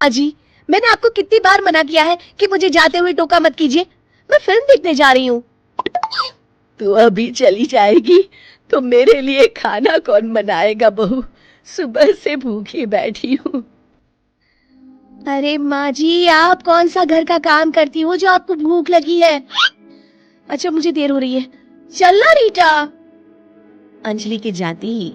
अजी, मैंने आपको कितनी बार मना किया है कि मुझे जाते हुए टोका मत कीजिए। मैं फिल्म देखने जा रही हूँ। तू अभी चली जाएगी तो मेरे लिए खाना कौन बनाएगा बहू? सुबह से भूखी बैठी हूँ। अरे माँ जी, आप कौन सा घर का काम करती हो जो आपको भूख लगी है? अच्छा, मुझे देर हो रही है, चलना रीटा। अंजलि के जाते ही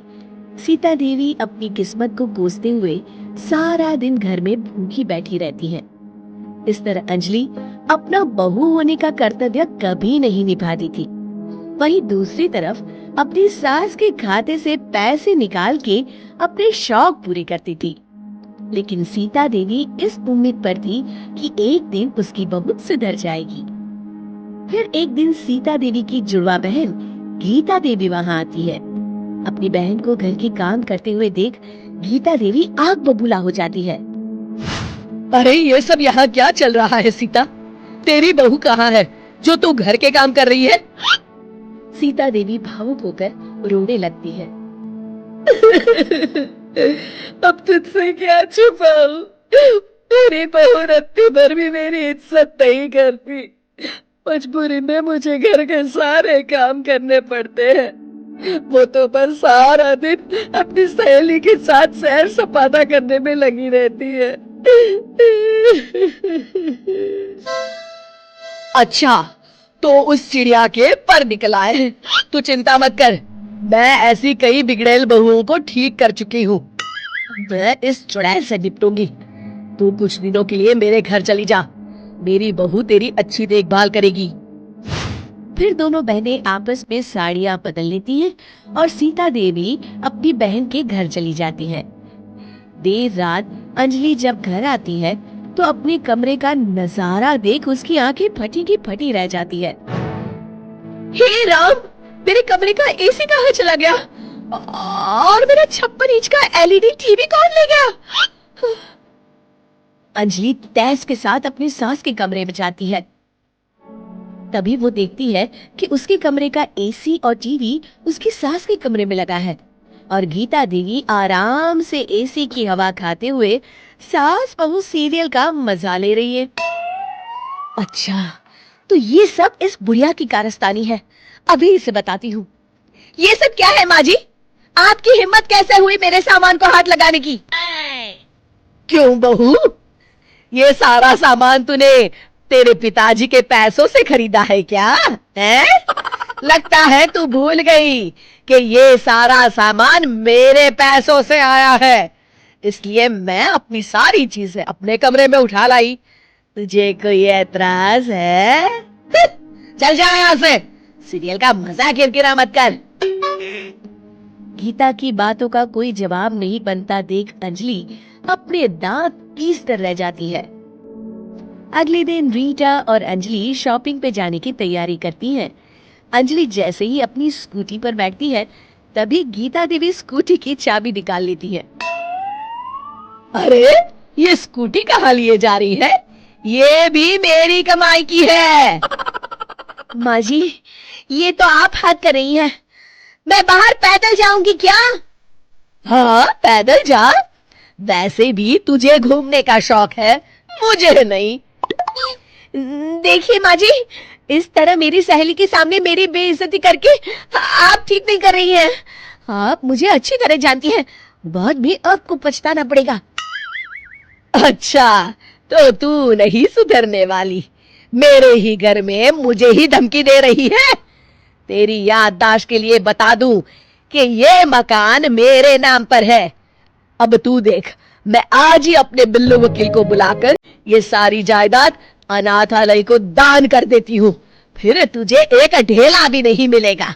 सीता देवी अपनी किस्मत को कोसते हुए सारा दिन घर में भूखी बैठी रहती है। इस तरह अंजलि अपना बहू होने का कर्तव्य कभी नहीं निभाती थी। वहीं दूसरी तरफ अपनी सास के खाते से पैसे निकाल के अपने शौक पूरे करती थी। लेकिन सीता देवी इस उम्मीद पर थी कि एक दिन उसकी बहू सुधर जाएगी। फिर एक दिन सीता देवी की जुड़वा बहन गीता देवी वहां आती है। अपनी बहन को घर के काम करते हुए देख गीता देवी आग बबूला हो जाती है। अरे ये सब यहाँ क्या चल रहा है सीता? तेरी बहू कहाँ है जो तू घर के काम कर रही है? सीता देवी भावुक होकर रोने लगती है। अब तुझसे क्या छुपाऊं? मेरी बहू रत्ती भर भी मेरी इज्जत नहीं करती। मजबूरी में मुझे घर के सारे काम करने पड़ते हैं। वो तो बस सारा दिन अपनी सहेली के साथ सैर सपाटा करने में लगी रहती है। अच्छा, तो उस चिड़िया के पर निकल आए हैं। तू चिंता मत कर, मैं ऐसी कई बिगड़ैल बहुओं को ठीक कर चुकी हूँ। मैं इस चुड़ैल से निपटूंगी। तू कुछ दिनों के लिए मेरे घर चली जा, मेरी बहू तेरी अच्छी देखभाल करेगी। फिर दोनों बहनें आपस में साड़ियां बदल लेती हैं और सीता देवी अपनी बहन के घर चली जाती है। देर रात अंजलि जब घर आती है तो अपने कमरे का नजारा देख उसकी आंखें फटी की फटी रह जाती है। हे राम, मेरे कमरे का एसी कहाँ चला गया? और मेरा 56 इंच का एलईडी टीवी कौन ले गया? अंजलि तैस के साथ अपनी सास के कमरे में जाती है। तभी वो देखती है कि उसके कमरे का एसी और टीवी उसकी सास के कमरे में लगा है और गीता देवी आराम से एसी की हवा खाते हुए सास बहू सीरियल का मजा ले रही है। अच्छा, तो ये सब इस बुढ़िया की कारस्तानी है। अभी इसे बताती हूँ। ये सब क्या है माँ जी? आपकी हिम्मत कैसे हुई मेरे सामान को हाथ लगाने की? क्यों बहू, ये सारा सामान तूने तेरे पिताजी के पैसों से खरीदा है क्या? है? लगता है तू भूल गई कि ये सारा सामान मेरे पैसों से आया है, इसलिए मैं अपनी सारी चीजें अपने कमरे में उठा लाई। तुझे कोई ऐतराज है? चल जा यहाँ से, सीरियल का मजा किरकिरा मत कर। गीता की बातों का कोई जवाब नहीं बनता देख अंजलि अपने दांत पीस कर रह जाती है। अगले दिन रीटा और अंजलि शॉपिंग पे जाने की तैयारी करती हैं। अंजलि जैसे ही अपनी स्कूटी पर बैठती है तभी गीता देवी स्कूटी की चाबी निकाल लेती है। अरे, ये स्कूटी कहाँ लिए जा रही है? ये भी मेरी कमाई की है। माँ जी, ये तो आप हाथ कर रही हैं। मैं बाहर पैदल जाऊंगी क्या? हाँ, पैदल जा। वैसे भी तुझे घूमने का शौक है, मुझे नहीं। देखिए माँ जी, इस तरह मेरी सहेली के सामने मेरी बेइज्जती करके आप ठीक नहीं कर रही हैं। आप मुझे अच्छी तरह जानती हैं, बाद में आपको पछताना पड़ेगा। अच्छा, तो तू नहीं सुधरने वाली, मेरे ही घर में मुझे ही धमकी दे रही है। तेरी याददाश्त के लिए बता दूं कि ये मकान मेरे नाम पर है। अब तू देख, मैं आज ही अपने बिल्लू वकील को बुलाकर ये सारी जायदाद अनाथालय को दान कर देती हूँ, फिर तुझे एक ढेला भी नहीं मिलेगा।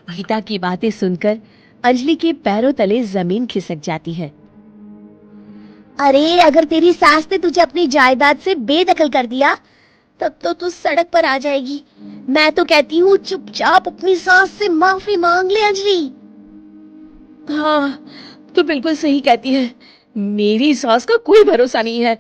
गीता की बातें सुनकर अंजलि के पैरों तले जमीन खिसक जाती है। अरे, अगर तेरी सास ने तुझे अपनी जायदाद से बेदखल कर दिया तब तो तू सड़क पर आ जाएगी। मैं तो कहती हूँ चुपचाप अपनी सास से माफी मांग ले अंजलि। हाँ, तू बिल्कुल सही कहती है, मेरी सास का कोई भरोसा नहीं है।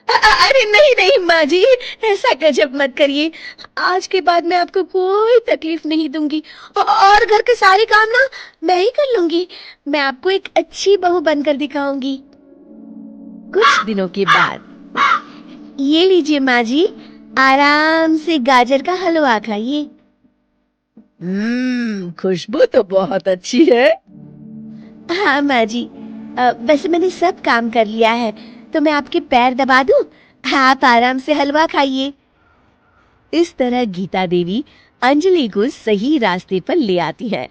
अरे नहीं नहीं माँ जी, ऐसा गजब मत करिए। आज के बाद मैं आपको कोई तकलीफ नहीं दूंगी और घर के सारे काम ना मैं ही कर लूंगी। मैं आपको एक अच्छी बहू बनकर दिखाऊंगी। कुछ दिनों के बाद। ये लीजिए माँ जी, आराम से गाजर का हलवा खाइए। खुशबू तो बहुत अच्छी है। हाँ माँ जी, वैसे मैंने सब काम कर लिया है, तो मैं आपके पैर दबा दूं? आप आराम से हलवा खाइए। इस तरह गीता देवी अंजलि को सही रास्ते पर ले आती है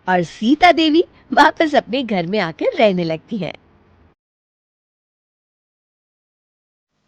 और सीता देवी वापस अपने घर में आकर रहने लगती है।